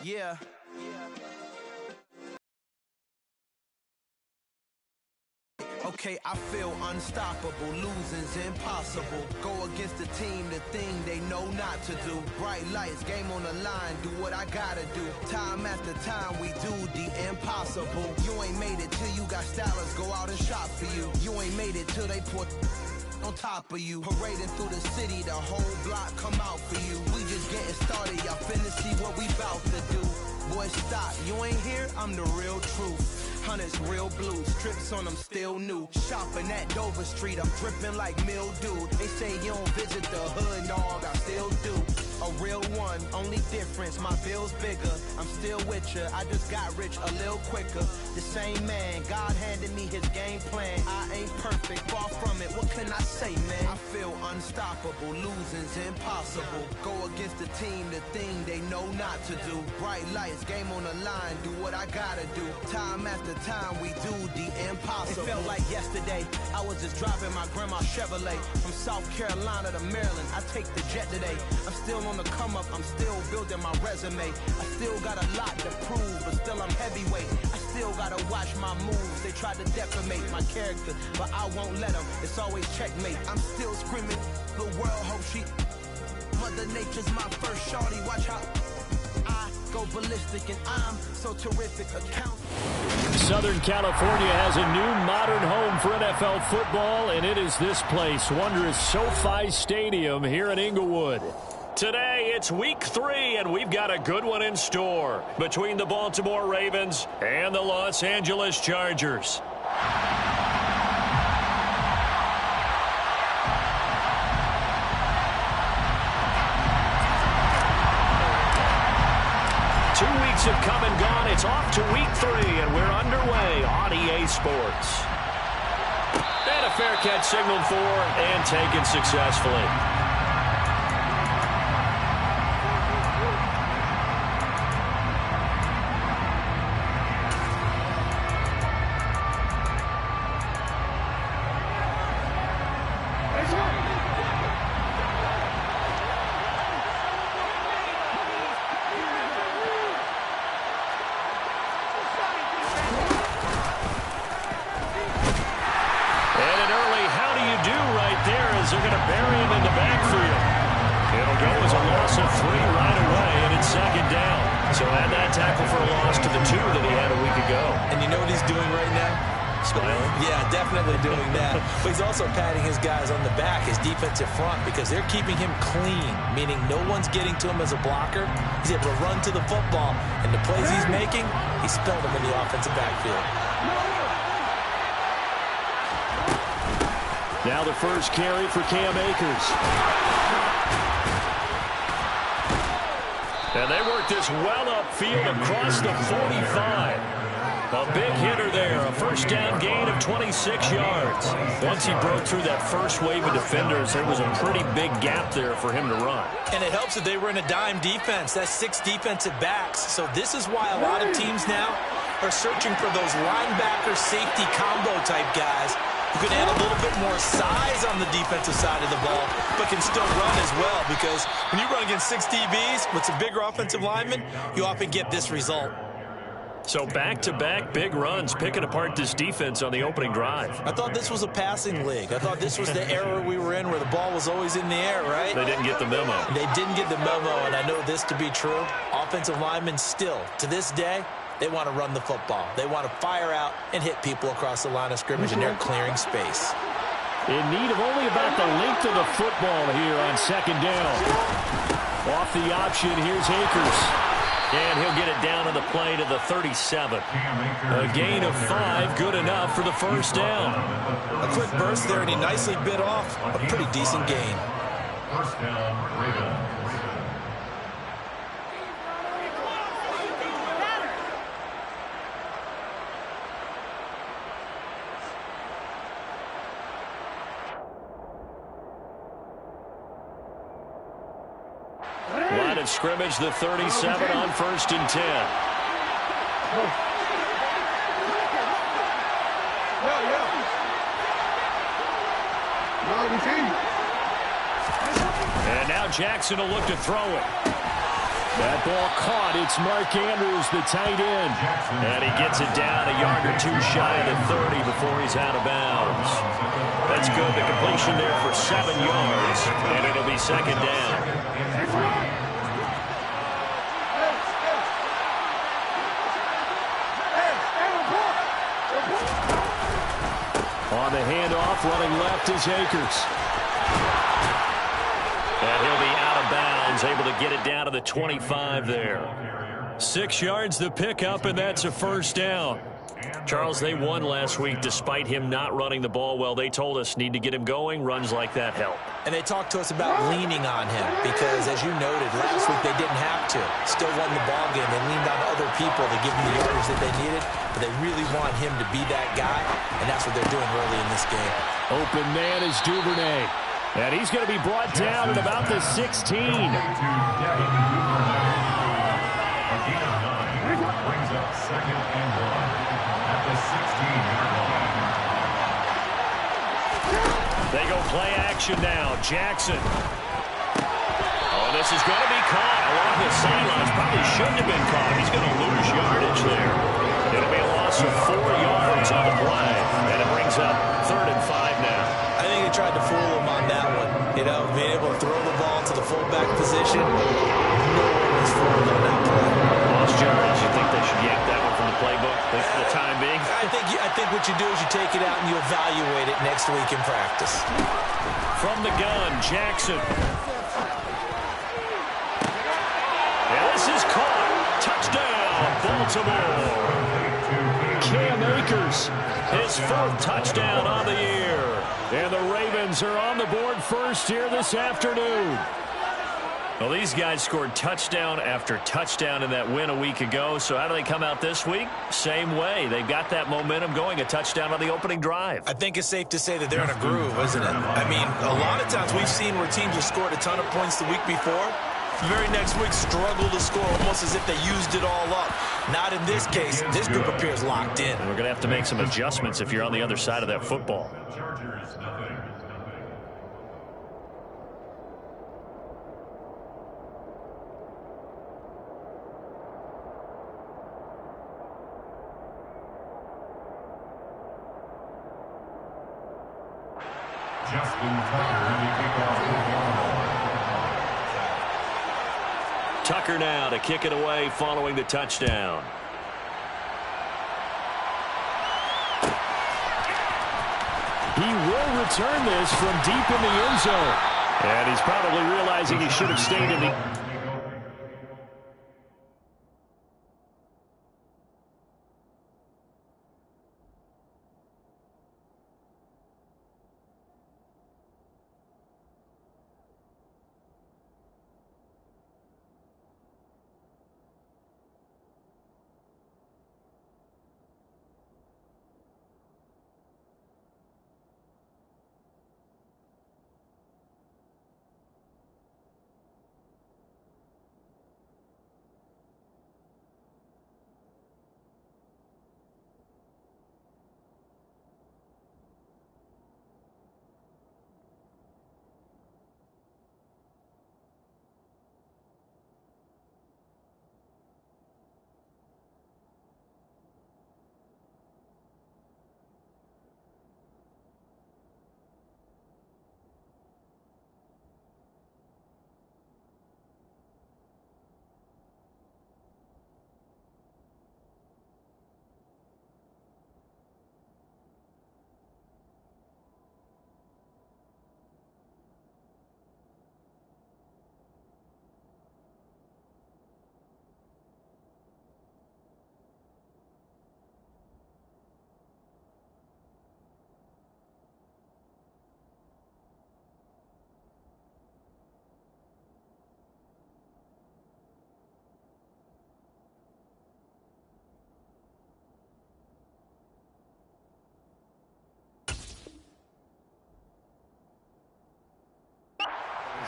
Yeah. Okay, I feel unstoppable, losing's impossible. Go against the team, the thing they know not to do. Bright lights, game on the line, do what I gotta do. Time after time, we do the impossible. You ain't made it till you got stylers, go out and shop for you. You ain't made it till they put on top of you. Parading through the city, the whole block come out for you. We just getting started, y'all finna see what we bout to do. Boy, stop, you ain't here, I'm the real truth. Hunters, real blue, strips on them still new. Shopping at Dover Street, I'm dripping like mildew. They say you don't visit the hood, dog, I still do. A real one, only difference, my bill's bigger. I'm still with ya, I just got rich a little quicker. The same man, God handed me his game plan. I ain't perfect, far from it, what can I say, man? I feel unstoppable, losing's impossible. Go against the team, the thing they know not to do. Bright lights, game on the line, do what I gotta do. Time after time, we do the impossible. It felt like yesterday, I was just driving my grandma's Chevrolet. From South Carolina to Maryland, I take the jet today. I'm still on the come up, I'm still building my resume. I still got a lot to prove, but still I'm heavyweight. I still gotta watch my moves, they try to defamate my character, but I won't let them, it's always checkmate. I'm still screaming, the world hope she Mother Nature's my first shorty, watch how I go ballistic, and I'm so terrific. Southern California has a new modern home for NFL football, and it is this place, wondrous SoFi Stadium here in Inglewood. Today, it's week 3, and we've got a good one in store between the Baltimore Ravens and the Los Angeles Chargers. Have come and gone. It's off to week 3, and we're underway on EA Sports. And a fair catch signaled for and taken successfully. They're going to bury him in the backfield. It'll go as a loss of 3 right away, and it's second down. So add that tackle for a loss to the 2 that he had a week ago. And you know what he's doing right now? Smiling? Yeah, definitely doing that. But he's also patting his guys on the back, his defensive front, because they're keeping him clean, meaning no one's getting to him as a blocker. He's able to run to the football, and the plays he's making, he spelled them in the offensive backfield. Now the first carry for Cam Akers. And they work this well upfield across the 45. A big hitter there, a first down gain of 26 yards. Once he broke through that first wave of defenders, there was a pretty big gap there for him to run. And it helps that they were in a dime defense. That's 6 defensive backs. So this is why a lot of teams now are searching for those linebacker safety combo type guys who can add a little bit more size on the defensive side of the ball, but can still run as well, because when you run against 6 DBs with some bigger offensive linemen, you often get this result. So back-to-back big runs, picking apart this defense on the opening drive. I thought this was a passing league. I thought this was the era we were in where the ball was always in the air, right? They didn't get the memo. They didn't get the memo, and I know this to be true. Offensive linemen still, to this day, they want to run the football. They want to fire out and hit people across the line of scrimmage, and they're clearing space. In need of only about the length of the football here on second down. Off the option, here's Akers. And he'll get it down on the play to the 37. A gain of 5, good enough for the first down. A quick burst there, and he nicely bit off a pretty decent gain. First down, Ravens. Line of scrimmage, the 37 on 1st and 10. And now Jackson will look to throw it. That ball caught. It's Mark Andrews, the tight end. And he gets it down a yard or two shy of the 30 before he's out of bounds. That's good. The completion there for 7 yards, and it'll be second down. On the handoff, running left is Akers. And he'll be out of bounds, able to get it down to the 25 there. 6 yards the pickup, and that's a first down. Charles, they won last week despite him not running the ball well. They told us need to get him going. Runs like that help. And they talked to us about leaning on him because, as you noted, last week they didn't have to. Still won the ball game. They leaned on other people to give them the yardage that they needed, but they really want him to be that guy, and that's what they're doing early in this game. Open man is Duvernay. And he's going to be brought down at about the 16. They go play action now. Jackson. Oh, this is going to be caught along the sidelines. Probably shouldn't have been caught. He's going to lose yardage there. It'll be a loss of 4 yards on the play. And it brings up 3rd and 5 now. I think they tried to fool him on that one. You know, being able to throw the ball to the fullback position. No one was fooled on that play. Lost yardage. You think they should yank that one from the playbook for the time being? I think what you do is you take it out and you evaluate it next week in practice. From the gun, Jackson. And this is caught. Touchdown, Baltimore. Cam Akers, his 4th touchdown on the year. And the Ravens are on the board first here this afternoon. Well, these guys scored touchdown after touchdown in that win a week ago. So how do they come out this week? Same way. They've got that momentum going, a touchdown on the opening drive. I think it's safe to say that they're in a groove, isn't it? I mean, a lot of times we've seen where teams have scored a ton of points the week before. The very next week struggle to score almost as if they used it all up. Not in this case. This group appears locked in. And we're going to have to make some adjustments if you're on the other side of that football. Tucker now to kick it away following the touchdown. He will return this from deep in the end zone. And he's probably realizing he should have stayed in the...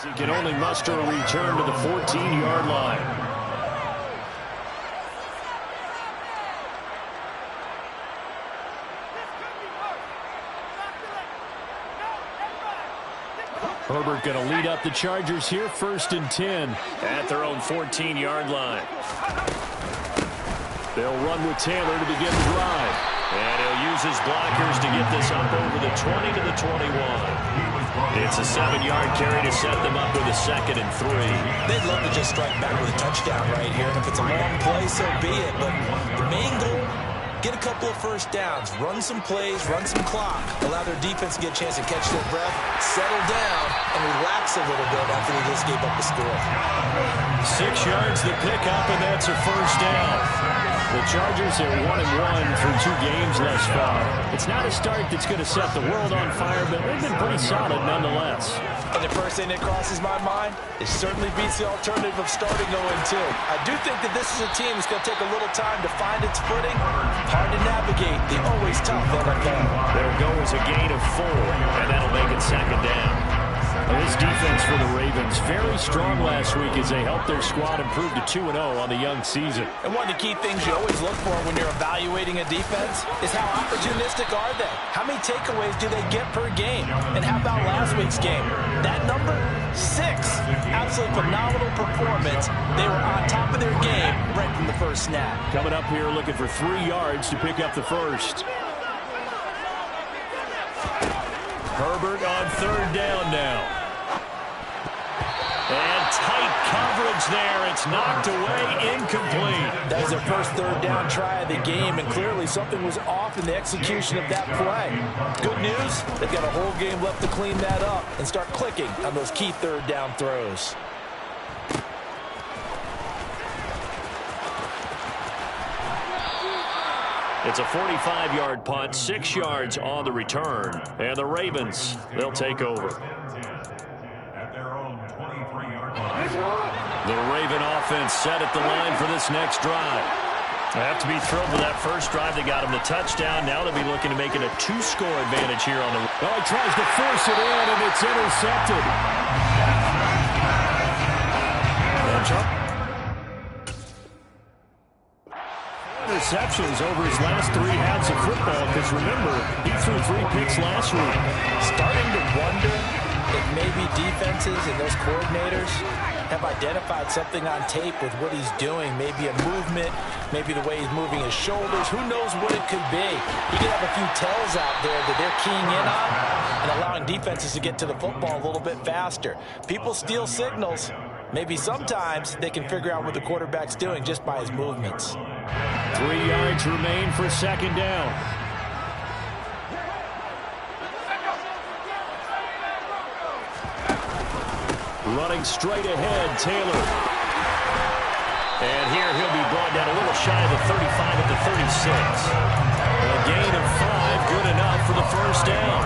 He can only muster a return to the 14-yard line. Herbert going to lead up the Chargers here, 1st and 10 at their own 14-yard line. They'll run with Taylor to begin the drive. And he'll use his blockers to get this up over the 20 to the 21. It's a 7-yard carry to set them up with a 2nd and 3. They'd love to just strike back with a touchdown right here. And if it's a long play, so be it. But the main goal, get a couple of first downs, run some plays, run some clock, allow their defense to get a chance to catch their breath, settle down, and relax a little bit after they just gave up the score. 6 yards to pick up, and that's a 1st down. The Chargers are 1-1 through 2 games thus far. It's not a start that's going to set the world on fire, but they've been pretty solid nonetheless. And the first thing that crosses my mind, it certainly beats the alternative of starting 0-2. I do think that this is a team that's going to take a little time to find its footing. Hard to navigate the always tough NFL. Their go is a gain of 4, and that'll make it 2nd down. This defense for the Ravens, very strong last week as they helped their squad improve to 2-0 on the young season. And one of the key things you always look for when you're evaluating a defense is how opportunistic are they? How many takeaways do they get per game? And how about last week's game? That number, 6. Absolutely phenomenal performance. They were on top of their game right from the first snap. Coming up here looking for 3 yards to pick up the first. Herbert on 3rd down now. And tight coverage there. It's knocked away, incomplete. That was their first 3rd down try of the game, and clearly something was off in the execution of that play. Good news, they've got a whole game left to clean that up and start clicking on those key 3rd down throws. It's a 45-yard punt, 6 yards on the return. And the Ravens, they'll take over. The Raven offense set at the line for this next drive. They have to be thrilled with that first drive. They got him the touchdown. Now they'll be looking to make it a 2-score advantage here on the... Oh, he tries to force it in, and it's intercepted. Interceptions over his last 3 halves of football, because remember, he threw 3 picks last week. Starting to wonder if maybe defenses and those coordinators have identified something on tape with what he's doing. Maybe a movement, maybe the way he's moving his shoulders. Who knows what it could be? You could have a few tells out there that they're keying in on and allowing defenses to get to the football a little bit faster. People steal signals. Maybe sometimes they can figure out what the quarterback's doing just by his movements. 3 yards remain for 2nd down. Running straight ahead, Taylor. And here he'll be brought down a little shy of the 35 at the 36. A gain of 5, good enough for the 1st down.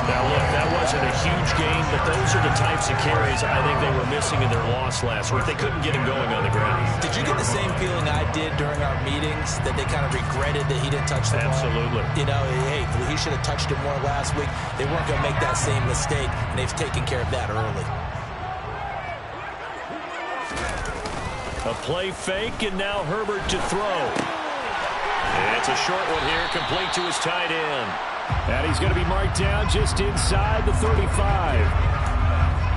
Now, look, that wasn't a huge gain, but those are the types of carries I think they were missing in their loss last week. They couldn't get him going on the ground. Did you get the same feeling I did during our meetings, that they kind of regretted that he didn't touch the ball? Absolutely. You know, hey, he should have touched it more last week. They weren't going to make that same mistake, and they've taken care of that early. A play fake, and now Herbert to throw. It's a short one here, complete to his tight end. And he's going to be marked down just inside the 35.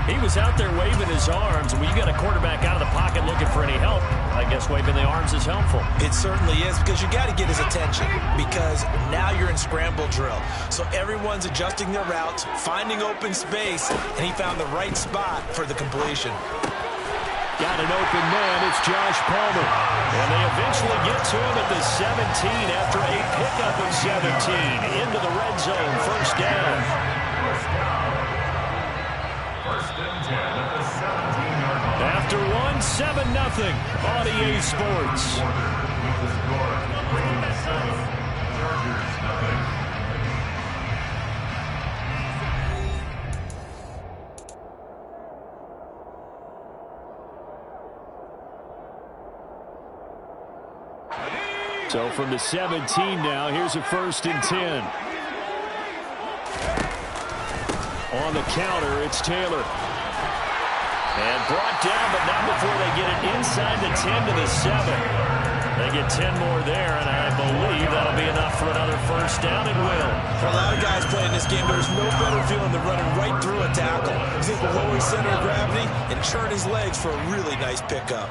He was out there waving his arms, and when you got a quarterback out of the pocket looking for any help, I guess waving the arms is helpful. It certainly is, because you got to get his attention, because now you're in scramble drill. So everyone's adjusting their routes, finding open space, and he found the right spot for the completion. Got an open man, it's Josh Palmer. And they eventually get to him at the 17 after a pickup of 17. Into the red zone, 1st down. 1st and 10 at the 17-yard line. After 7-0 on EA Sports. Chargers, nothing. So from the 17 now, here's a 1st and 10. On the counter, it's Taylor. And brought down, but not before they get it inside the 10 to the 7. They get 10 more there, and I believe that'll be enough for another first down. It will. For a lot of guys playing this game, there's no better feeling than running right through a tackle. He's able to lower his center of gravity and churn his legs for a really nice pickup.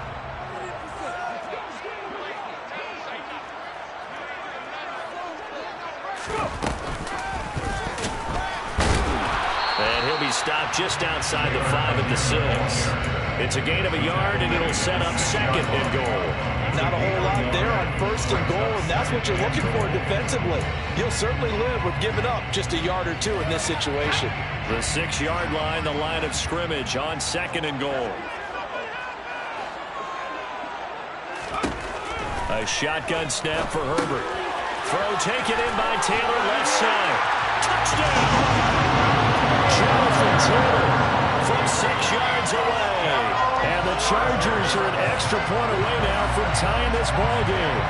And he'll be stopped just outside the 5 at the 6. It's a gain of a yard, and it'll set up second and goal. Not a whole lot there on first and goal, and that's what you're looking for defensively. You'll certainly live with giving up just a yard or two in this situation. The 6-yard line, the line of scrimmage on second and goal. A shotgun snap for Herbert. Throw taken in by Taylor, left side. Touchdown! Jonathan Taylor from 6 yards away. And the Chargers are an extra point away now from tying this ball game.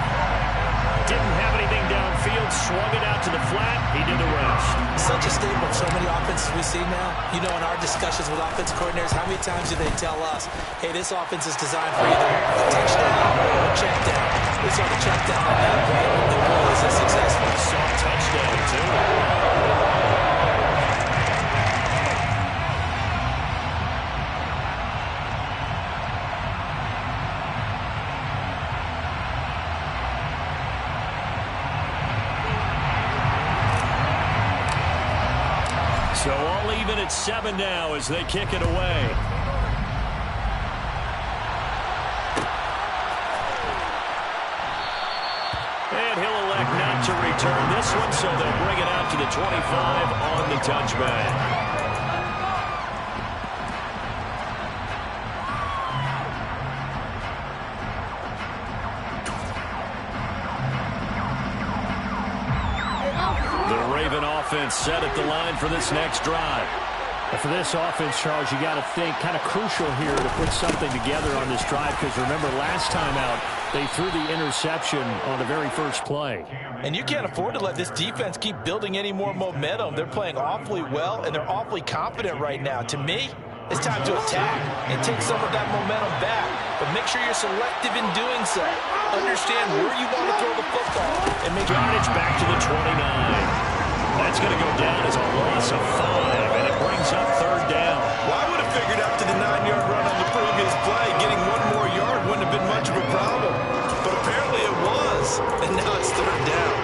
Didn't have anything downfield, swung it out to the flat. He did the rest. Such a staple of so many offenses we see now. You know, in our discussions with offense coordinators, how many times do they tell us, hey, this offense is designed for either a touchdown or a check down. We saw the check down on that play. It was a successful. Soft touchdown, too. So all even at 7 now as they kick it away. And he'll elect not to return this one, so they'll bring it out to the 25 on the touchback. Offense set at the line for this next drive. And for this offense, Charles, you got to think kind of crucial here to put something together on this drive, because remember last time out they threw the interception on the very first play. And you can't afford to let this defense keep building any more momentum. They're playing awfully well, and they're awfully confident right now. To me, it's time to attack and take some of that momentum back, but make sure you're selective in doing so. Understand where you want to throw the football and make yardage back to the 29. That's going to go down as a loss of 5, and it brings up third down. Well, I would have figured after the 9-yard run on the previous play, getting one more yard wouldn't have been much of a problem. But apparently it was, and now it's third down.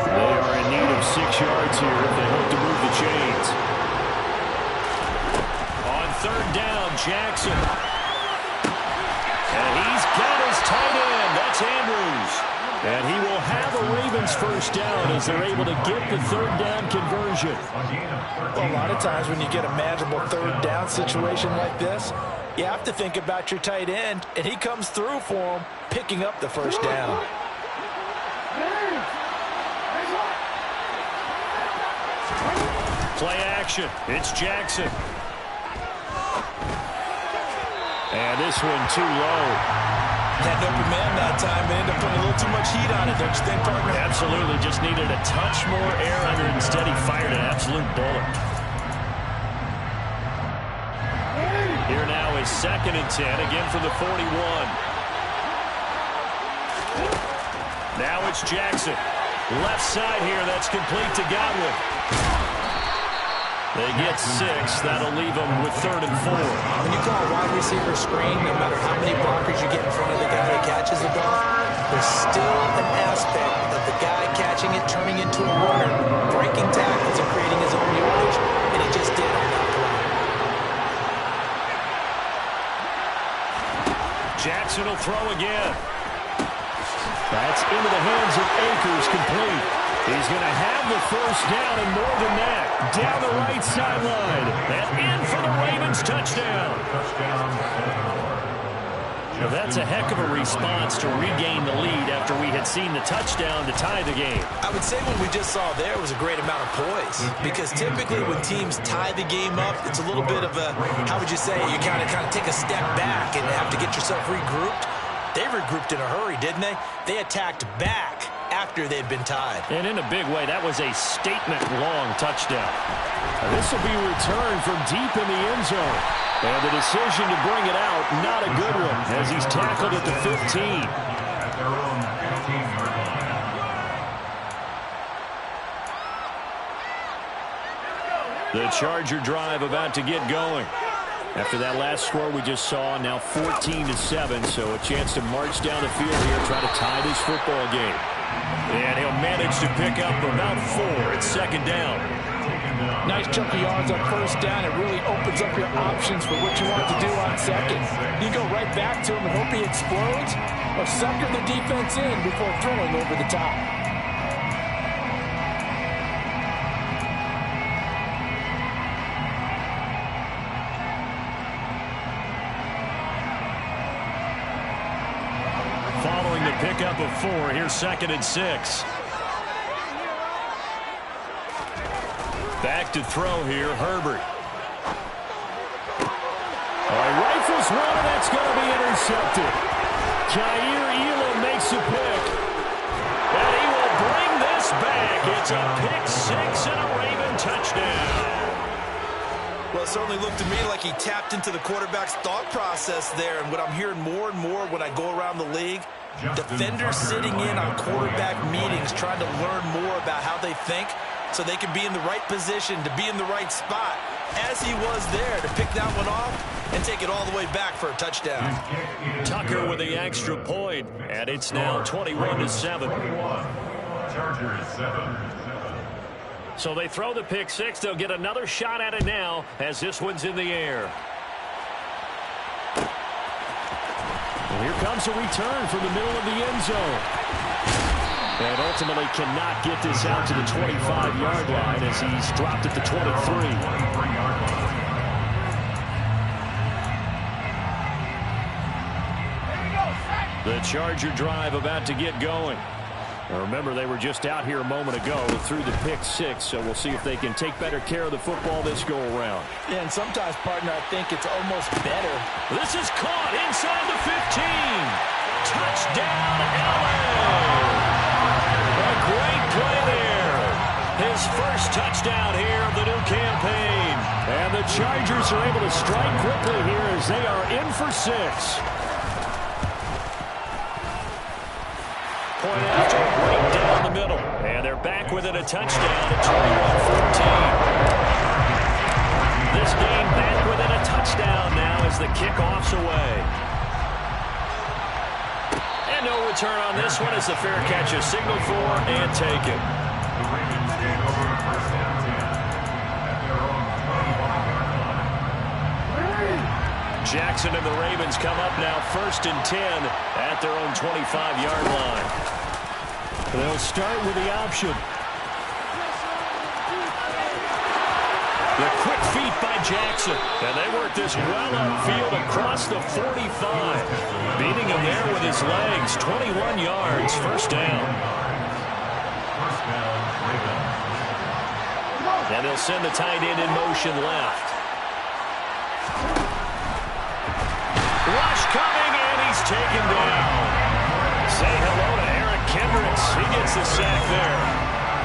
They are in need of 6 yards here if they hope to move the chains. On third down, Jackson. And he's got his tight end. That's Andrews. And he will have a Ravens first down as they're able to get the third down conversion. Well, a lot of times when you get a manageable third down situation like this, you have to think about your tight end, and he comes through for him, picking up the first down. Play action. It's Jackson. And this one too low. Had an open man that time and ended up putting a little too much heat on it, don't you think, partner? Absolutely. Just needed a touch more air under it. Instead, he fired an absolute bullet. Here now is 2nd and 10, again from the 41. Now it's Jackson. Left side here, that's complete to Godwin. They get 6. That'll leave them with 3rd and 4. When you call a wide receiver screen, no matter how many blockers you get in front of the guy that catches the ball, there's still an aspect of the guy catching it, turning into a runner, breaking tackles and creating his own yardage, and he just did on that play. Jackson will throw again. That's into the hands of Akers, complete. He's going to have the first down and more than that. Down the right sideline. And in for the Ravens touchdown. Well, that's a heck of a response to regain the lead after we had seen the touchdown to tie the game. I would say what we just saw there was a great amount of poise. Because typically when teams tie the game up, it's a little bit of a, how would you say, you kind of take a step back and have to get yourself regrouped. They regrouped in a hurry, didn't they? They attacked back after they'd been tied. And in a big way, that was a statement-long touchdown. This will be returned from deep in the end zone. And the decision to bring it out, not a good one, as he's tackled at the 15. At their own 15-yard line. The Charger drive about to get going. After that last score we just saw, now 14-7, so a chance to march down the field here, try to tie this football game. And he'll manage to pick up about 4. It's second down. Nice chunk of yards on first down. It really opens up your options for what you want to do on second. You go right back to him and hope he explodes, or sucker the defense in before throwing over the top. Following the pickup of 4, here's 2nd and 6. Back to throw here, Herbert. Rifles one, and that's going to be intercepted. Jair Elam makes a pick. And he will bring this back. It's a pick 6 and a Raven touchdown. Well, it certainly looked to me like he tapped into the quarterback's thought process there. And what I'm hearing more and more when I go around the league, defenders sitting in on quarterback meetings trying to learn more about how they think so they can be in the right position, to be in the right spot, as he was there to pick that one off and take it all the way back for a touchdown. Tucker with the extra point, and it's now 21-7. Chargers 7. So they throw the pick 6. They'll get another shot at it now as this one's in the air. And here comes a return from the middle of the end zone. And ultimately cannot get this out to the 25-yard line as he's dropped at the 23. The Charger drive about to get going. Now remember, they were just out here a moment ago through the pick 6, so we'll see if they can take better care of the football this go-around. Yeah, and sometimes, partner, I think it's almost better. This is caught inside the 15. Touchdown, LA! A great play there. His first touchdown here of the new campaign. And the Chargers are able to strike quickly here as they are in for 6. Point after, right down the middle. And they're back within a touchdown at 21-14. This game back within a touchdown now as the kickoff's away. And no return on this one as the fair catch is signaled for and taken. The Ravens take over first and 10 at their own 25-yard line. Jackson and the Ravens come up now first and 10 at their own 25-yard line. They'll start with the option. The quick feet by Jackson. And they work this well upfield across the 45. Beating him there with his legs. 21 yards, first down. First down, Ravens. And they'll send the tight end in motion left. Rush coming, and he's taken down. Say hello to Eric Kendricks. He gets the sack there.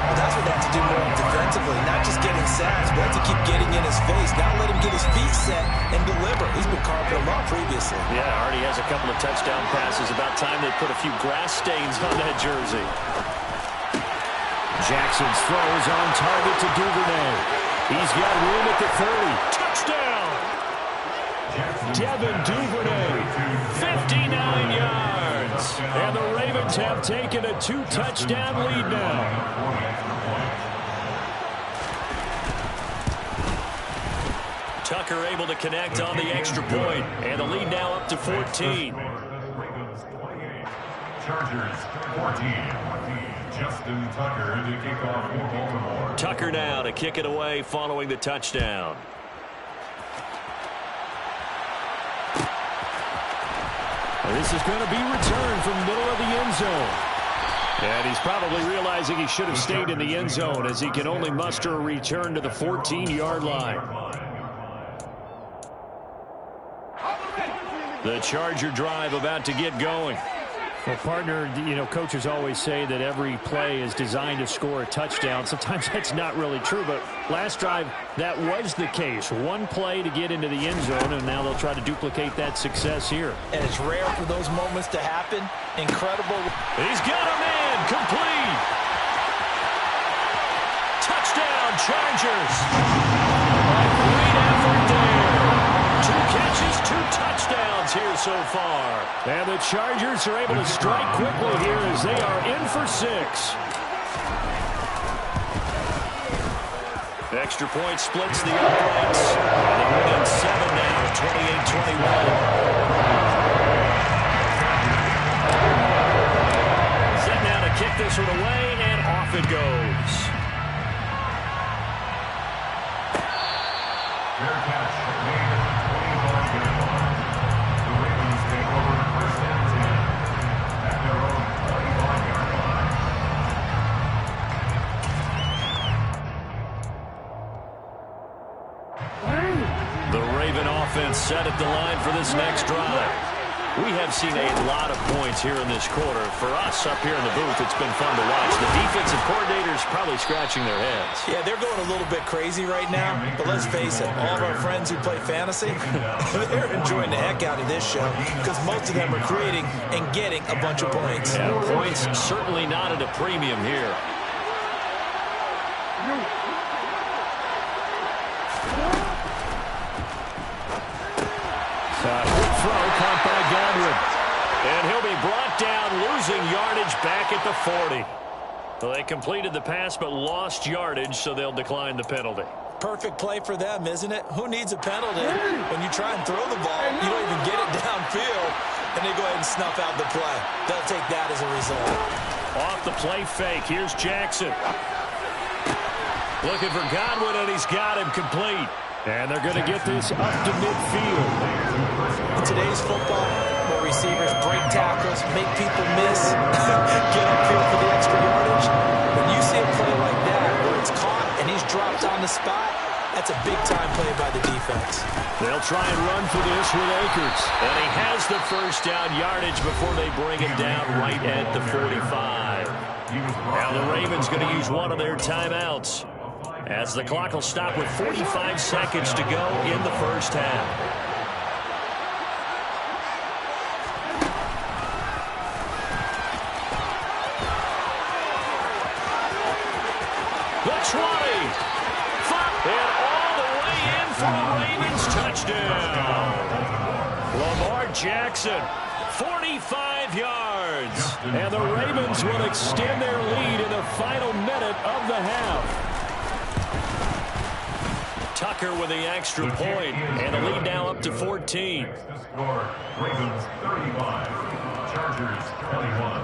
Well, that's what they have to do more defensively, not just getting sacks, but have to keep getting in his face. Now let him get his feet set and deliver. He's been carving them up previously. Yeah, already has a couple of touchdown passes. About time they put a few grass stains on that jersey. Jackson's throws on target to Duvernay. He's got room at the 30. Touchdown! Devin Duvernay, 59 yards. And the Ravens have taken a 2-touchdown lead now. Tucker able to connect on the extra point. And the lead now up to 14. Chargers 14. Justin Tucker to kick off for Baltimore. Tucker now to kick it away following the touchdown. This is going to be returned from the middle of the end zone. And he's probably realizing he should have stayed in the end zone as he can only muster a return to the 14-yard line. The Charger drive about to get going. Well, partner, coaches always say that every play is designed to score a touchdown. Sometimes that's not really true, but last drive, that was the case. One play to get into the end zone, and now they'll try to duplicate that success here. And it's rare for those moments to happen. Incredible. He's got a man complete. Touchdown, Chargers. A great effort there. 2 catches, 2 touchdowns here so far. And the Chargers are able to strike quickly here as they are in for 6. Extra point splits the uprights. And they're within 7 now, 28-21. Set now to kick this one away, and off it goes. Fair catch made at the 21-yard line. The Ravens take over first and 10 at their own 25-yard line. The Raven offense set at the line for this next drive. We have seen a lot of points here in this quarter. For us up here in the booth, it's been fun to watch. The defensive coordinators probably scratching their heads. Yeah, they're going a little bit crazy right now, but let's face it, all of our friends who play fantasy, they're enjoying the heck out of this show because most of them are creating and getting a bunch of points. Yeah, points certainly not at a premium here. Quick throw caught by Godwin. And he'll be brought down, losing yardage back at the 40. Well, they completed the pass but lost yardage, so they'll decline the penalty. Perfect play for them, isn't it? Who needs a penalty? When you try and throw the ball, you don't even get it downfield, and they go ahead and snuff out the play. They'll take that as a result. Off the play fake, here's Jackson. Looking for Godwin, and he's got him complete. And they're going to get this up to midfield. In today's football, where receivers break tackles, make people miss, get upfield for the extra yardage, when you see a play like that where it's caught and he's dropped on the spot, that's a big-time play by the defense. They'll try and run for this with Akers. And he has the first down yardage before they bring him down right at the 45. Now the Ravens going to use one of their timeouts, as the clock will stop with 45 seconds to go in the first half. The 20. And all the way in for a Ravens touchdown. Lamar Jackson, 45 yards. And the Ravens will extend their lead in the final minute of the half. Tucker with the extra point, and the lead now up to 14. The score, Ravens 35, Chargers 21.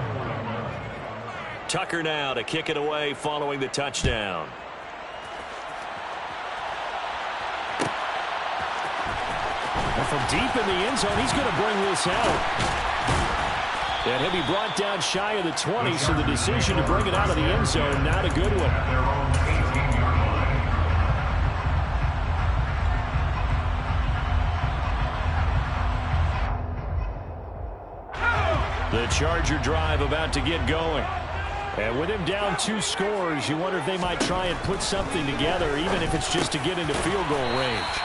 Tucker now to kick it away following the touchdown. And from deep in the end zone, he's going to bring this out. And he'll be brought down shy of the 20, so the decision to bring it out of the end zone, not a good one. At their own 18-yard line. The Charger drive about to get going. And with him down 2 scores, you wonder if they might try and put something together, even if it's just to get into field goal range.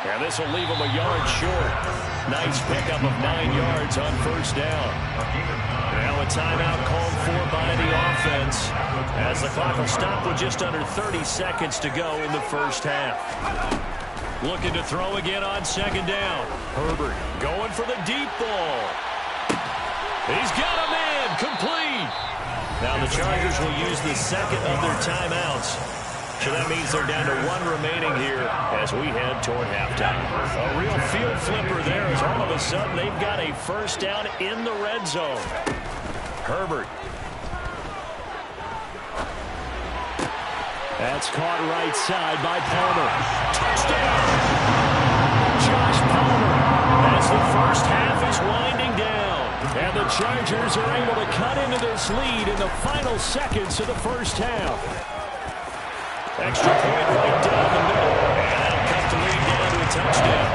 And this will leave him a yard short. Nice pickup of 9 yards on first down. Now a timeout called for by the offense, as the clock will stop with just under 30 seconds to go in the first half. Looking to throw again on second down. Herbert going for the deep ball. He's got a man complete. Now the Chargers will use the second of their timeouts. So that means they're down to 1 remaining here as we head toward halftime. A real field flipper there, as all of a sudden they've got a first down in the red zone. Herbert. That's caught right side by Palmer. Touchdown! Josh Palmer, as the first half is winding down. And the Chargers are able to cut into this lead in the final seconds of the first half. Extra point right down the middle. And that'll cut the lead down to a touchdown.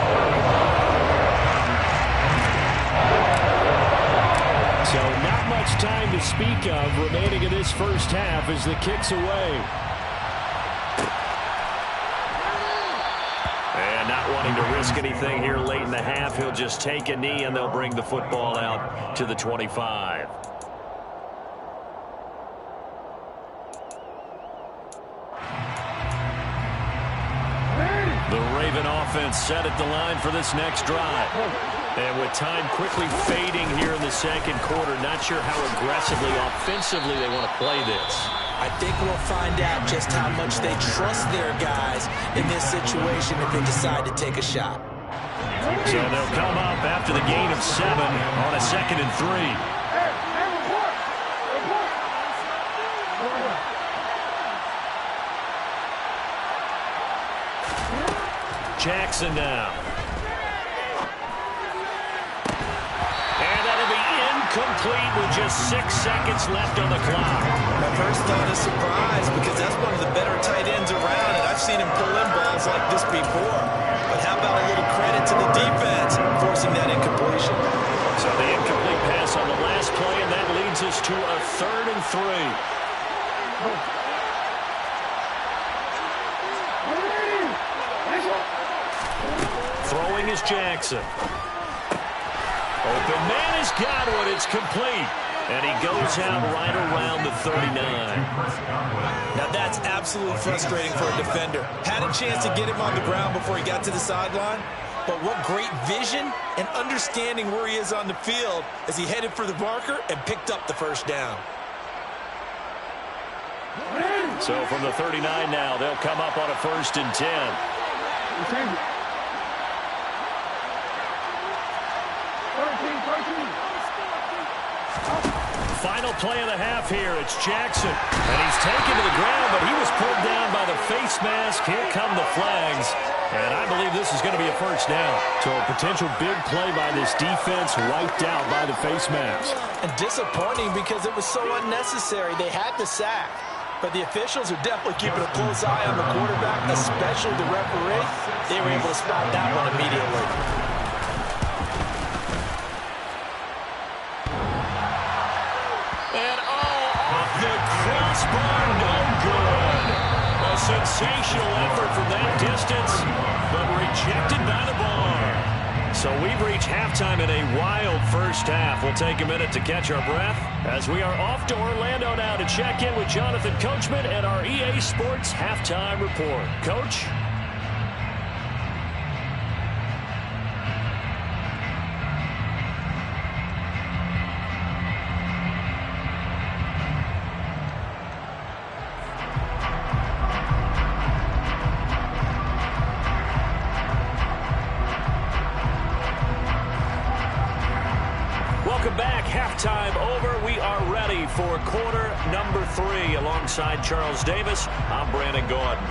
So now speak of remaining in this first half as the kick's away. And not wanting to risk anything here late in the half, he'll just take a knee and they'll bring the football out to the 25. The Raven offense set at the line for this next drive. And with time quickly fading here in the second quarter, not sure how aggressively, offensively they want to play this. I think we'll find out just how much they trust their guys in this situation if they decide to take a shot. So they'll come up after the gain of 7 on a 2nd and 3. Jackson now. And that'll be incomplete with just 6 seconds left on the clock. My first thought is surprise because that's one of the better tight ends around, and I've seen him pull in balls like this before. But how about a little credit to the defense forcing that incompletion? So the incomplete pass on the last play, and that leads us to a 3rd and 3. Throwing is Jackson. Open man has got one. It's complete. And he goes out right around the 39. Now that's absolutely frustrating for a defender. Had a chance to get him on the ground before he got to the sideline. But what great vision and understanding where he is on the field as he headed for the marker and picked up the first down. So from the 39 now, they'll come up on a 1st and 10. Final play of the half here. It's Jackson. And he's taken to the ground, but he was pulled down by the face mask. Here come the flags. And I believe this is going to be a 1st down. So a potential big play by this defense wiped out by the face mask. And disappointing because it was so unnecessary. They had the sack. But the officials are definitely keeping a close eye on the quarterback, especially the referee. They were able to spot that one immediately. Crossbar, no good. A sensational effort from that distance, but rejected by the bar. So we've reached halftime in a wild first half. We'll take a minute to catch our breath as we are off to Orlando now to check in with Jonathan Coachman and our EA Sports Halftime Report. Coach? Halftime over. We are ready for quarter number 3. Alongside Charles Davis, I'm Brandon Gordon.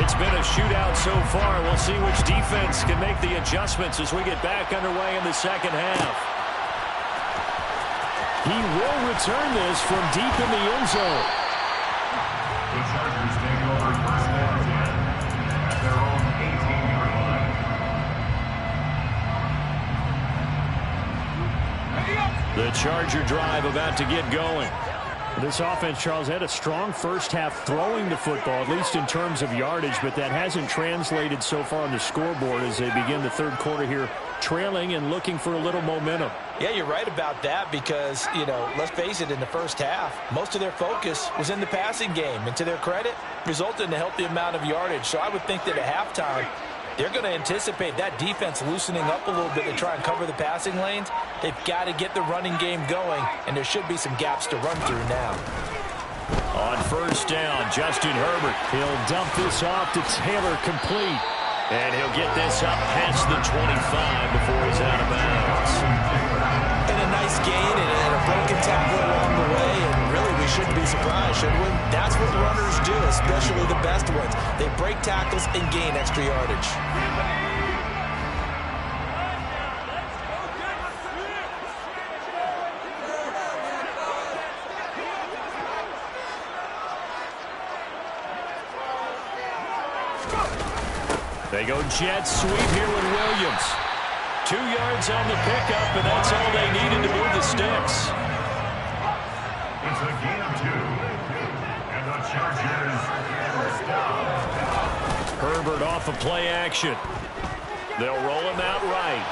It's been a shootout so far. We'll see which defense can make the adjustments as we get back underway in the second half. He will return this from deep in the end zone. The Chargers take over 1st and 10 at their own 18-yard line. The Charger drive about to get going. This offense, Charles, had a strong first half throwing the football, at least in terms of yardage, but that hasn't translated so far on the scoreboard as they begin the 3rd quarter here, trailing and looking for a little momentum. Yeah, you're right about that because, let's face it, in the first half, most of their focus was in the passing game. And to their credit, resulted in a healthy amount of yardage. So I would think that at halftime, they're going to anticipate that defense loosening up a little bit to try and cover the passing lanes. They've got to get the running game going, and there should be some gaps to run through now. On 1st down, Justin Herbert. He'll dump this off to Taylor, complete. And he'll get this up past the 25 before he's out of bounds. And a nice gain and a broken tackle along the way. And really, we shouldn't be surprised, should we? That's what runners do, especially the best ones. They break tackles and gain extra yardage. They go jet sweep here with Williams. 2 yards on the pickup, and that's all they needed to move the sticks. It's a gain of 2. And the Chargers first down. Herbert off of play action. They'll roll him out right.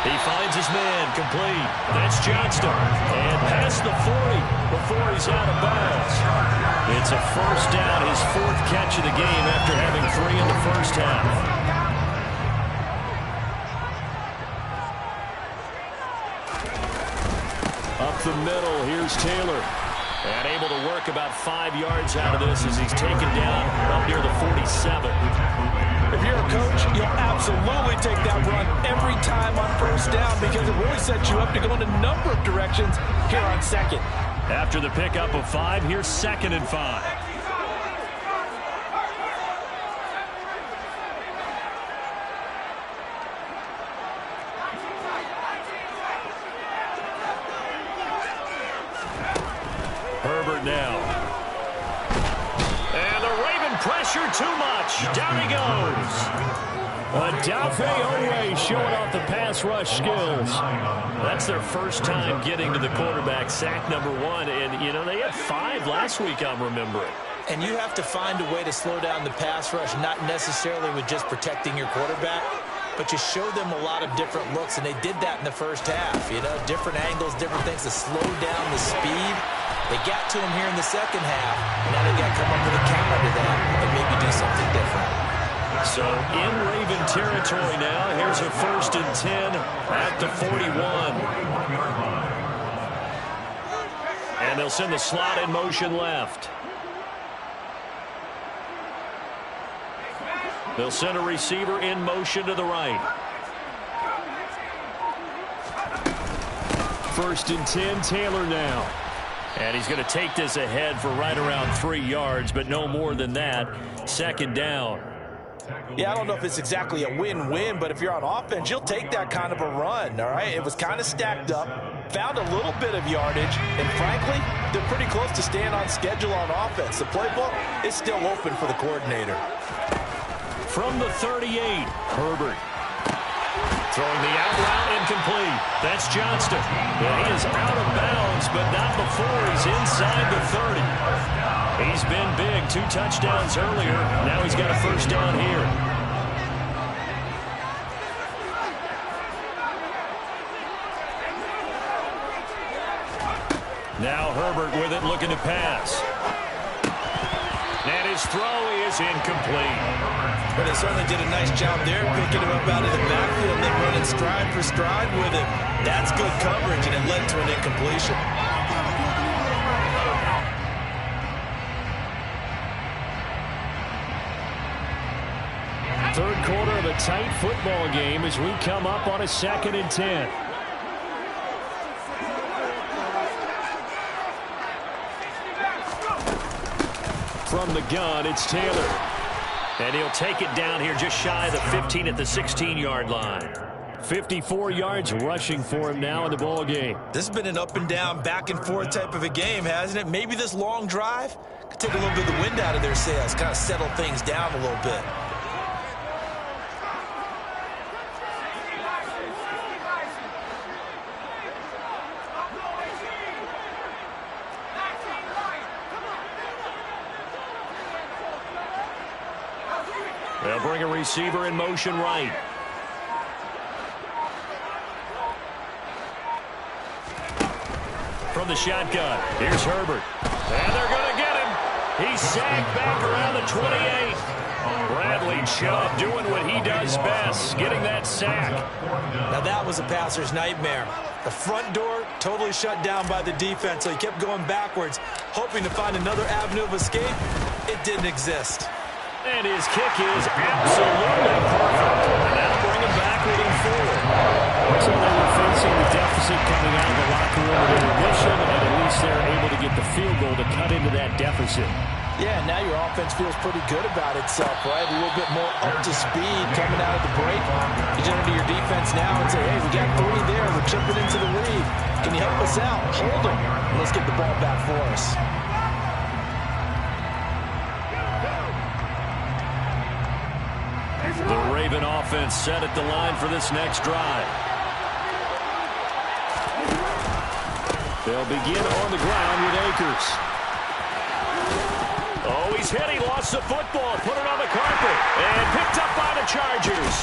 He finds his man, complete. That's Johnston. And past the 40 before he's out of bounds. It's a first down, his 4th catch of the game after having 3 in the first half. Up the middle, here's Taylor. And able to work about 5 yards out of this as he's taken down up near the 47. If you're a coach, you'll absolutely take that run every time on first down because it really sets you up to go in a number of directions here on second. After the pickup of 5, here's 2nd and 5. Herbert now. And the Raven pressure too much. Down he goes. Odafe Oweh showing off the pass rush skills. That's their first time getting to the quarterback, sack number 1. And, you know, they had 5 last week, I'm remembering. And you have to find a way to slow down the pass rush, not necessarily with just protecting your quarterback, but you show them a lot of different looks, and they did that in the first half. You know, different angles, different things to slow down the speed. They got to him here in the second half. Now they got to come up with a counter to that and maybe do something different. So in Raven territory now, here's a 1st and 10 at the 41. And they'll send the slot in motion left. They'll send a receiver in motion to the right. 1st and 10, Taylor now. And he's going to take this ahead for right around 3 yards, but no more than that. 2nd down. Yeah, I don't know if it's exactly a win-win, but if you're on offense, you'll take that kind of a run, all right? It was kind of stacked up, found a little bit of yardage, and frankly, they're pretty close to staying on schedule on offense. The playbook is still open for the coordinator. From the 38, Herbert. Throwing the out route incomplete. That's Johnston. And he is out of bounds, but not before he's inside the 30. He's been big. 2 touchdowns earlier. Now he's got a first down here. Now Herbert with it, looking to pass. And his throw is incomplete. But they certainly did a nice job there, picking him up out of the backfield and then running stride for stride with him. That's good coverage, and it led to an incompletion. Third quarter of a tight football game as we come up on a 2nd and 10. From the gun, it's Taylor. And he'll take it down here just shy of the 15 at the 16-yard line. 54 yards rushing for him now in the ball game. This has been an up and down, back and forth type of a game, hasn't it? Maybe this long drive could take a little bit of the wind out of their sails, kind of settle things down a little bit. They'll bring a receiver in motion right. From the shotgun, here's Herbert. And they're going to get him. He's sacked back around the 28. Bradley Chubb doing what he does best, getting that sack. Now that was a passer's nightmare. The front door totally shut down by the defense, so he kept going backwards, hoping to find another avenue of escape. It didn't exist. And his kick is absolutely perfect. Now bring him back with him forward. So they were facing the deficit coming out of the locker room at intermission, and at least they're able to get the field goal to cut into that deficit. Yeah, now your offense feels pretty good about itself, right? A little bit more up to speed coming out of the break. You turn to your defense now and say, hey, we got 3 there. We're chipping into the lead. Can you help us out? Hold them. Let's get the ball back for us. The Raven offense set at the line for this next drive. They'll begin on the ground with Akers. Oh, he's hit. He lost the football. Put it on the carpet. And picked up by the Chargers.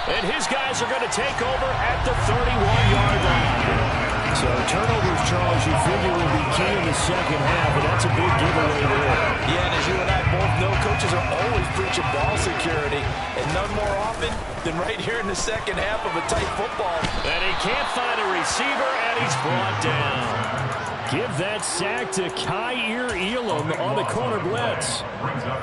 And his guys are going to take over at the 31-yard line. So turnovers, Charles, you figure will be key in the second half, and that's a big giveaway there. Yeah, and as you and I both know, coaches are always preaching ball security, and none more often than right here in the second half of a tight football. And he can't find a receiver, and he's brought down. Give that sack to Kaiir Elam on the corner blitz.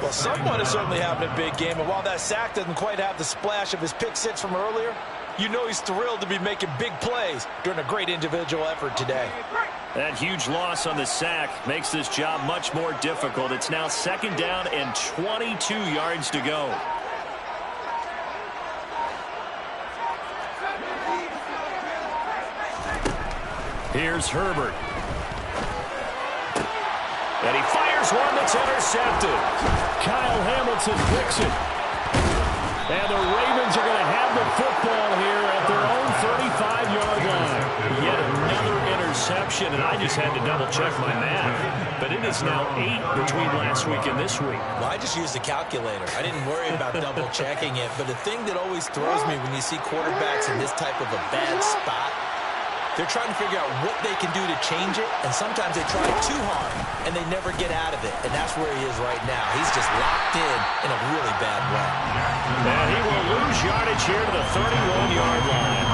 Well, someone is certainly having a big game, and while that sack doesn't quite have the splash of his pick six from earlier, you know he's thrilled to be making big plays during a great individual effort today. That huge loss on the sack makes this job much more difficult. It's now second down and 22 yards to go. Here's Herbert. And he fires one that's intercepted. Kyle Hamilton picks it. And the Ravens are going to have the football here at their own 35-yard line. Yet another interception, and I just had to double-check my math. But it is now 8 between last week and this week. Well, I just used the calculator. I didn't worry about double-checking it. But the thing that always throws me when you see quarterbacks in this type of a bad spot, they're trying to figure out what they can do to change it, and sometimes they try too hard, and they never get out of it. And that's where he is right now. He's just locked in a really bad way. And he will lose yardage here to the 31-yard line.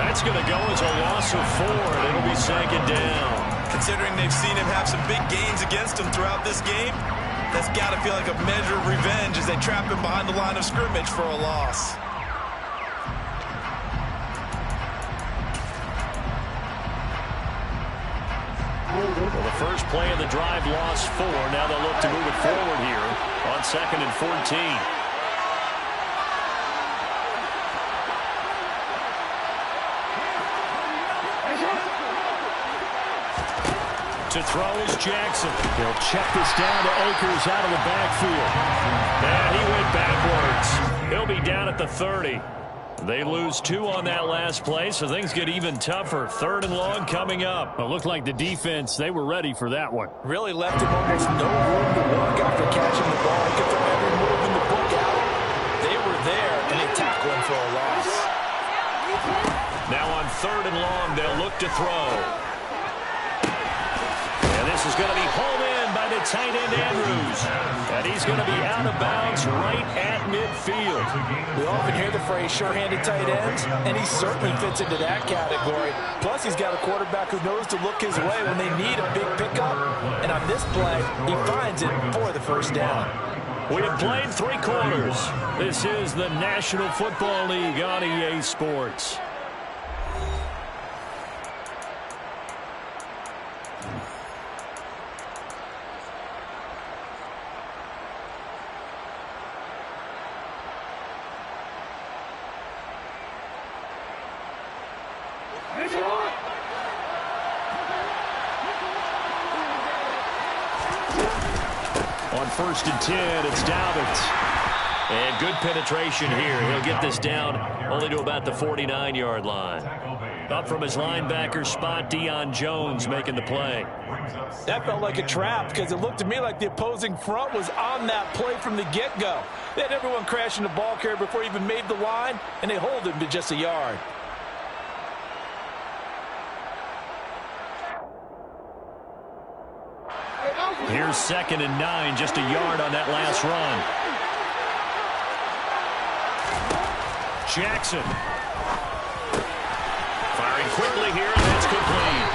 That's going to go as a loss of 4, and it'll be second down. Considering they've seen him have some big gains against him throughout this game, that's got to feel like a measure of revenge as they trap him behind the line of scrimmage for a loss. Well, the first play of the drive lost 4. Now they'll look to move it forward here on 2nd and 14. To throw is Jackson. He'll check this down to Akers out of the backfield. And he went backwards. He'll be down at the 30. They lose 2 on that last play, so things get even tougher. 3rd and long coming up. It looked like the defense, they were ready for that one. Really left him almost no room to work after catching the ball. He could throw every move in the book out. They were there, and they tackled him for a loss. Now on 3rd and long, they'll look to throw. And this is going to be home in by the tight end Andrews. And he's going to be out of bounds right at midfield. We often hear the phrase sure-handed tight ends, and he certainly fits into that category. Plus, he's got a quarterback who knows to look his way when they need a big pickup. And on this play, he finds it for the first down. We have played 3 quarters. This is the National Football League on EA Sports. On 1st and 10, it's Dalvin. And good penetration here. He'll get this down only to about the 49-yard line. Up from his linebacker spot, Deion Jones making the play. That felt like a trap because it looked to me like the opposing front was on that play from the get-go. They had everyone crashing the ball carrier before he even made the line, and they hold him to just a yard. Here's 2nd and 9, just a yard on that last run. Jackson. Firing quickly here, and that's complete.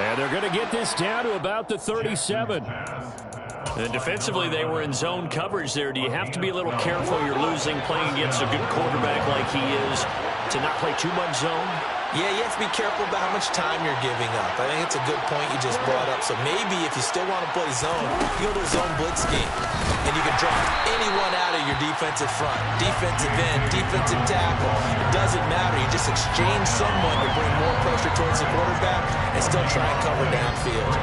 And they're going to get this down to about the 37. And defensively, they were in zone coverage there. Do you have to be a little careful? You're losing playing against a good quarterback like he is to not play too much zone? Yeah, you have to be careful about how much time you're giving up. I think it's a good point you just brought up. So maybe if you still want to play zone, you go to a zone blitz scheme. and you can drop anyone out of your defensive front. Defensive end, defensive tackle. It doesn't matter. You just exchange someone to bring more pressure towards the quarterback and still try and cover downfield.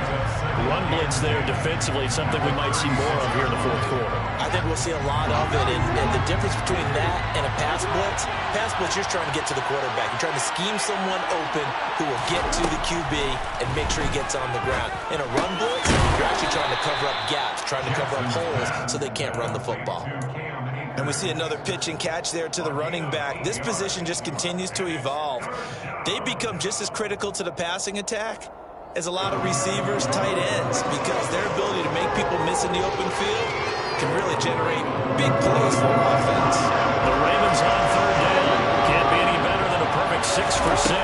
Run blitz there defensively, something we might see more of here in the fourth quarter. I think we'll see a lot of it, and the difference between that and a pass blitz, you're just trying to get to the quarterback. You're trying to scheme someone open who will get to the QB and make sure he gets on the ground. In a run blitz, you're actually trying to cover up gaps, trying to cover up holes so they can't run the football. And we see another pitch and catch there to the running back. This position just continues to evolve. They become just as critical to the passing attack as a lot of receivers, tight ends, because their ability to make people miss in the open field can really generate big plays for offense. The Ravens on third down. Can't be any better than a perfect 6 for 6.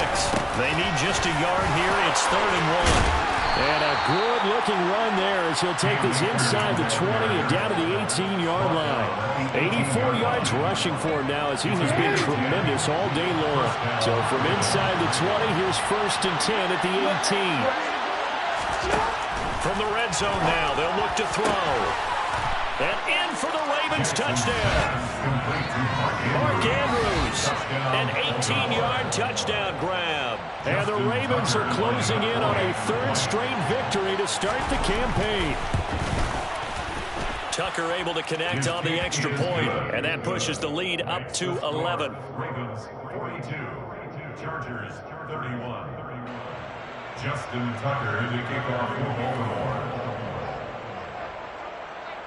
They need just a yard here. It's 3rd and 1. And a good-looking run there as he'll take this inside the 20 and down to the 18-yard line. 84 yards rushing for him now as he has been tremendous all day long. So from inside the 20, here's 1st and 10 at the 18. From the red zone now, they'll look to throw. And in for the Ravens touchdown. Mark Andrews, an 18-yard touchdown grab. And the Ravens are closing in on a 3rd straight victory to start the campaign. Tucker able to connect on the extra point, and that pushes the lead up to 11. Ravens 42, Chargers 31. Justin Tucker to kick off for Baltimore.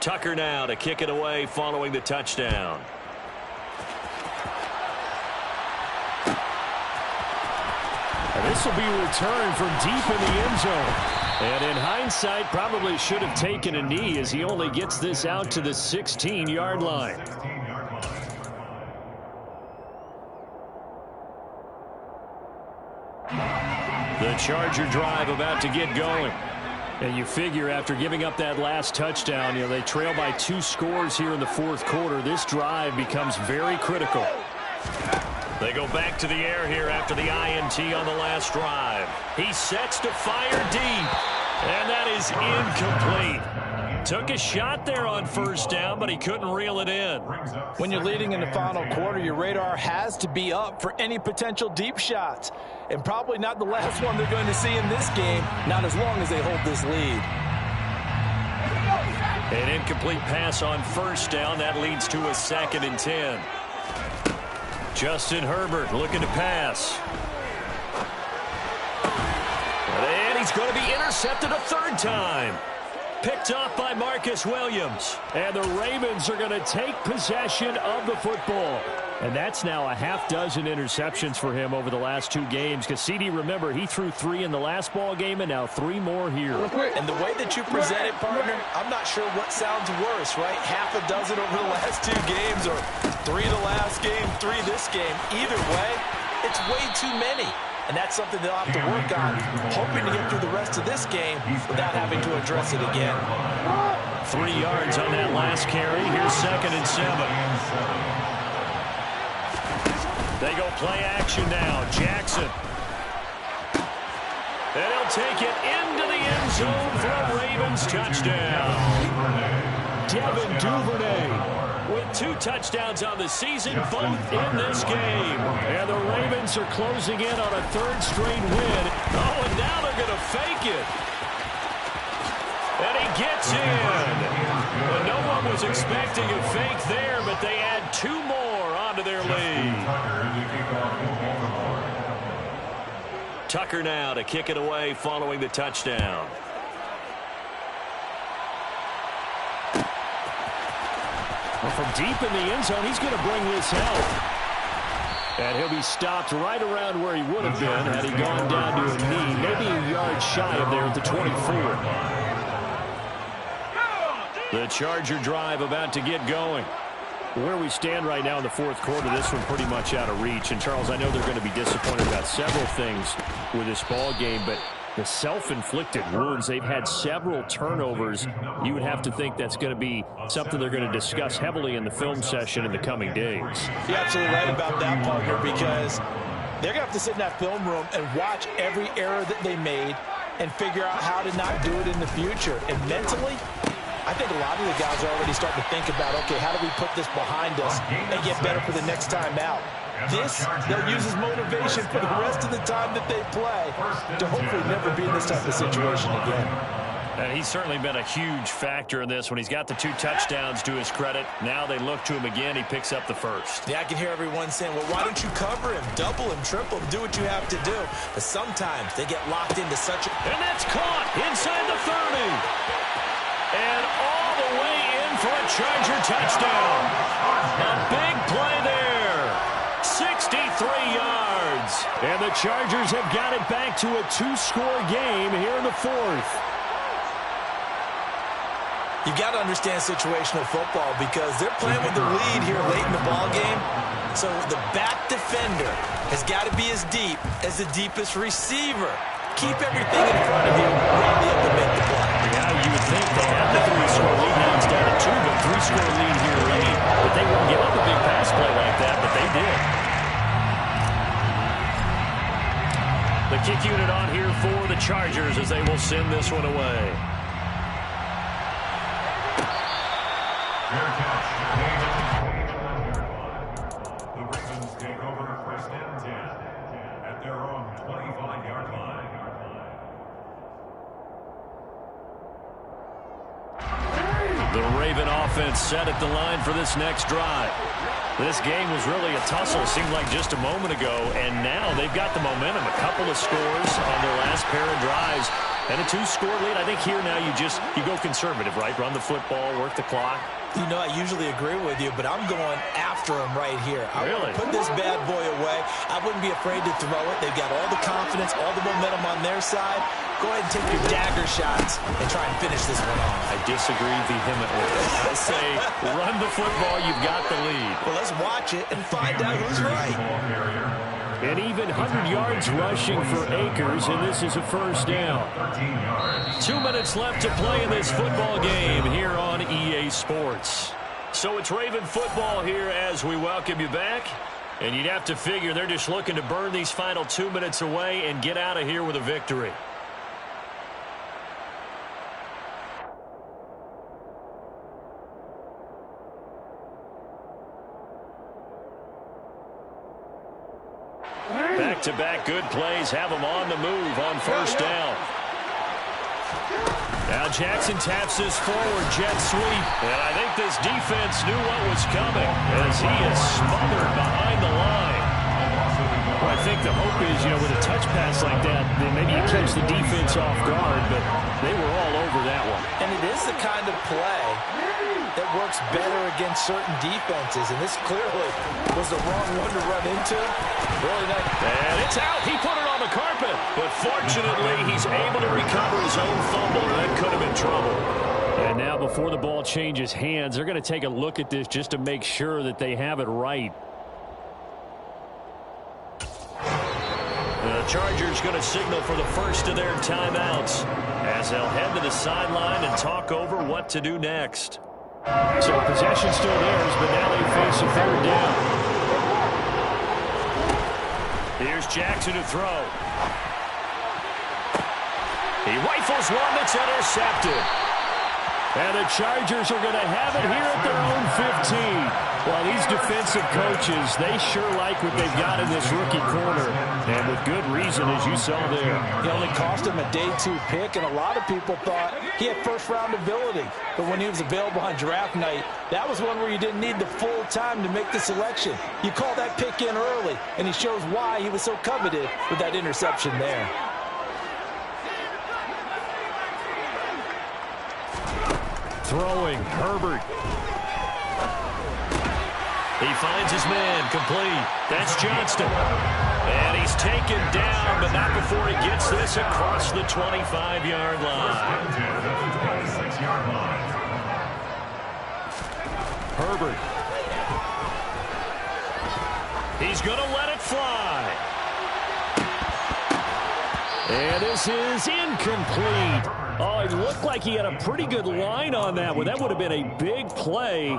Tucker now to kick it away following the touchdown. And this will be returned from deep in the end zone. And in hindsight, probably should have taken a knee as he only gets this out to the 16-yard line. The Charger drive about to get going. And you figure after giving up that last touchdown, they trail by 2 scores here in the fourth quarter. This drive becomes very critical. They go back to the air here after the INT on the last drive. He sets to fire deep, and that is incomplete. Took a shot there on 1st down, but he couldn't reel it in. When you're leading in the final quarter, your radar has to be up for any potential deep shots. And probably not the last one they're going to see in this game, not as long as they hold this lead. An incomplete pass on 1st down. That leads to a 2nd and 10. Justin Herbert looking to pass. And he's going to be intercepted a 3rd time. Picked off by Marcus Williams. And the Ravens are going to take possession of the football. And that's now a half dozen interceptions for him over the last 2 games. Because CD, remember, he threw 3 in the last ball game and now 3 more here. And the way that you present it, partner, I'm not sure what sounds worse, right? Half a dozen over the last 2 games or 3 the last game, 3 this game. Either way, it's way too many. And that's something they'll have to work on, hoping to get through the rest of this game without having to address it again. 3 yards on that last carry. Here's 2nd and 7. They go play action now. Jackson. And he'll take it into the end zone for a Ravens touchdown. Devin Duvernay with 2 touchdowns on the season, both in this game. And the Ravens are closing in on a 3rd straight win. Oh, and now they're going to fake it. And he gets in. Well, no one was expecting a fake there, but they add 2 more onto their lead. Tucker now to kick it away following the touchdown. Well, from deep in the end zone, he's going to bring this out. And he'll be stopped right around where he would have been had he gone down to a knee, maybe a yard shy of there at the 24. The Charger drive about to get going. Where we stand right now in the fourth quarter, this one pretty much out of reach. And, Charles, I know they're going to be disappointed about several things with this ball game, but the self-inflicted wounds, they've had several turnovers. You would have to think that's going to be something they're going to discuss heavily in the film session in the coming days. You're absolutely right about that, partner, because they're going to have to sit in that film room and watch every error that they made and figure out how to not do it in the future. And mentally, I think a lot of the guys are already starting to think about, okay, how do we put this behind us and get better for the next time out? This, they'll use as motivation for the rest of the time that they play to hopefully never be in this type of situation again. And he's certainly been a huge factor in this when he's got the 2 touchdowns to his credit. Now they look to him again. He picks up the first. Yeah, I can hear everyone saying, well, why don't you cover him, double him, triple him, do what you have to do. But sometimes they get locked into such a... And that's caught inside the 30. And all the way in for a Charger touchdown. A big play there. 63 yards. And the Chargers have got it back to a 2-score game here in the 4th. You've got to understand situational football because they're playing with the lead here late in the ball game. So the back defender has got to be as deep as the deepest receiver. Keep everything in front of you, ready to implement the play. Yeah, you would think they have the 3-score lead. Now it's down to 2, but 3-score lead here late. But they wouldn't give up a big pass play like that, but they did. The kick unit on here for the Chargers as they will send this one away. Fair catch. The Ravens take over first and 10 at their own 25-yard line. The Raven offense set at the line for this next drive. This game was really a tussle, seemed like just a moment ago, and now they've got the momentum. A couple of scores on their last pair of drives, and a 2-score lead. I think here now you go conservative, right? Run the football, work the clock. You know, I usually agree with you, but I'm going after him right here. I Really? want to put this bad boy away. I wouldn't be afraid to throw it. They've got all the confidence, all the momentum on their side. Go ahead and take your dagger shots and try and finish this one off. I disagree vehemently. I say run the football, you've got the lead. Well, let's watch it and find out who's right. An even 100 yards rushing for Akers, and this is a first down. 2 minutes left to play in this football game here on EA Sports. So it's Raven football here as we welcome you back. And you'd have to figure they're just looking to burn these final 2 minutes away and get out of here with a victory. Back-to-back good plays have them on the move on first down. Now Jackson taps this forward, jet sweep. And I think this defense knew what was coming as he is smothered behind the line. Well, I think the hope is, with a touch pass like that, then maybe you catch the defense off guard, but they were all over that one. And it is the kind of play that works better against certain defenses, and this clearly was the wrong one to run into. Really nice. And it's out. He put it on the carpet, but fortunately he's able to recover his own fumble. That could have been trouble. And now before the ball changes hands, they're going to take a look at this just to make sure that they have it right. The Chargers going to signal for the first of their timeouts as they'll head to the sideline and talk over what to do next. So possession still theirs, but now they face a third down. Here's Jackson to throw. He rifles one that's intercepted. And the Chargers are going to have it here at their own 15. Well, these defensive coaches, they sure like what they've got in this rookie corner. And with good reason, as you saw there. It only cost him a day 2 pick, and a lot of people thought he had first-round ability. But when he was available on draft night, that was one where you didn't need the full time to make the selection. You call that pick in early, and he shows why he was so coveted with that interception there. Throwing, Herbert. He finds his man, complete. That's Johnston. And he's taken down, but not before he gets this across the 25-yard line. Herbert. He's going to let it fly. And this is incomplete. Oh, it looked like he had a pretty good line on that one. That would have been a big play,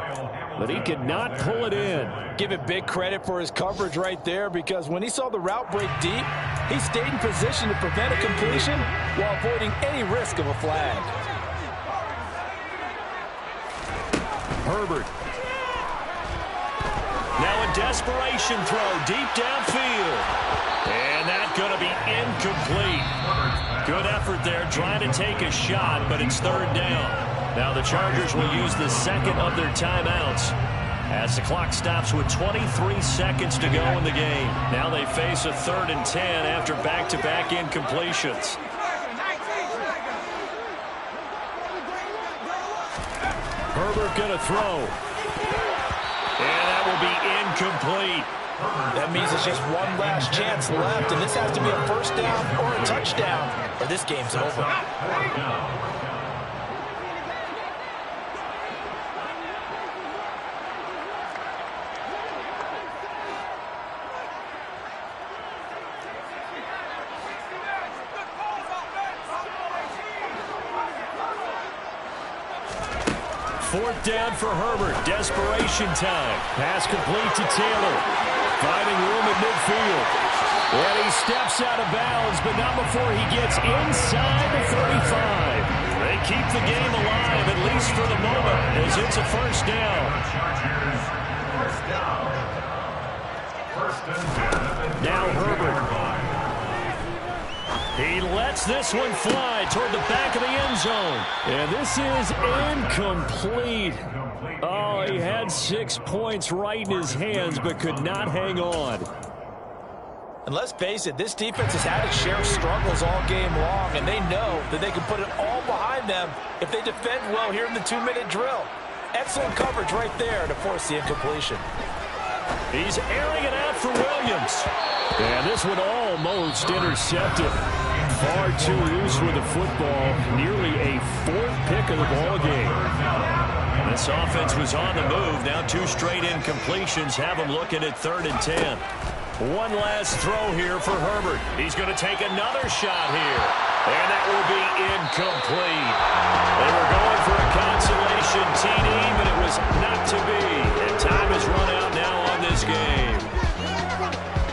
but he could not pull it in. Give it big credit for his coverage right there, because when he saw the route break deep, he stayed in position to prevent a completion while avoiding any risk of a flag. Herbert. Now a desperation throw deep downfield. And that's going to be incomplete. Good effort there trying to take a shot, but it's third down. Now the Chargers will use the second of their timeouts as the clock stops with 23 seconds to go in the game. Now they face a 3rd and 10 after back-to-back incompletions. Herbert going to throw. And that will be incomplete. That means it's just one last chance left, and this has to be a first down or a touchdown, or this game's over. Fourth down for Herbert. Desperation time. Pass complete to Taylor. Finding room at midfield. And he steps out of bounds, but not before he gets inside the 35. They keep the game alive, at least for the moment, as it's a first down. Now Herbert. He lets this one fly toward the back of the end zone. And this is incomplete. Oh, he had 6 points right in his hands, but could not hang on. And let's face it, this defense has had its share of struggles all game long, and they know that they can put it all behind them if they defend well here in the 2-minute drill. Excellent coverage right there to force the incompletion. He's airing it out for Williams. And this one almost intercepted. Far too loose with the football. Nearly a 4th pick of the ball game. This offense was on the move. Now 2 straight incompletions have them looking at 3rd and 10. One last throw here for Herbert. He's going to take another shot here. And that will be incomplete. They were going for a consolation TD, but it was not to be. And time has run out now on this game.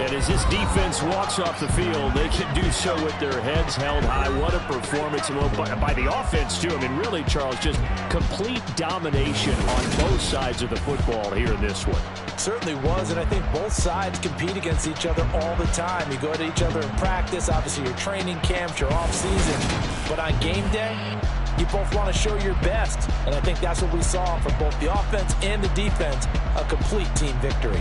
And as this defense walks off the field, they can do so with their heads held high. What a performance by the offense, too. I mean, really, Charles, just complete domination on both sides of the football here in this one. Certainly was, and I think both sides compete against each other all the time. You go to each other in practice, obviously your training camps, your off-season. But on game day, you both want to show your best. And I think that's what we saw from both the offense and the defense, a complete team victory.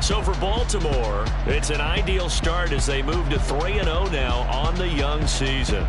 So for Baltimore, it's an ideal start as they move to 3-0 now on the young season.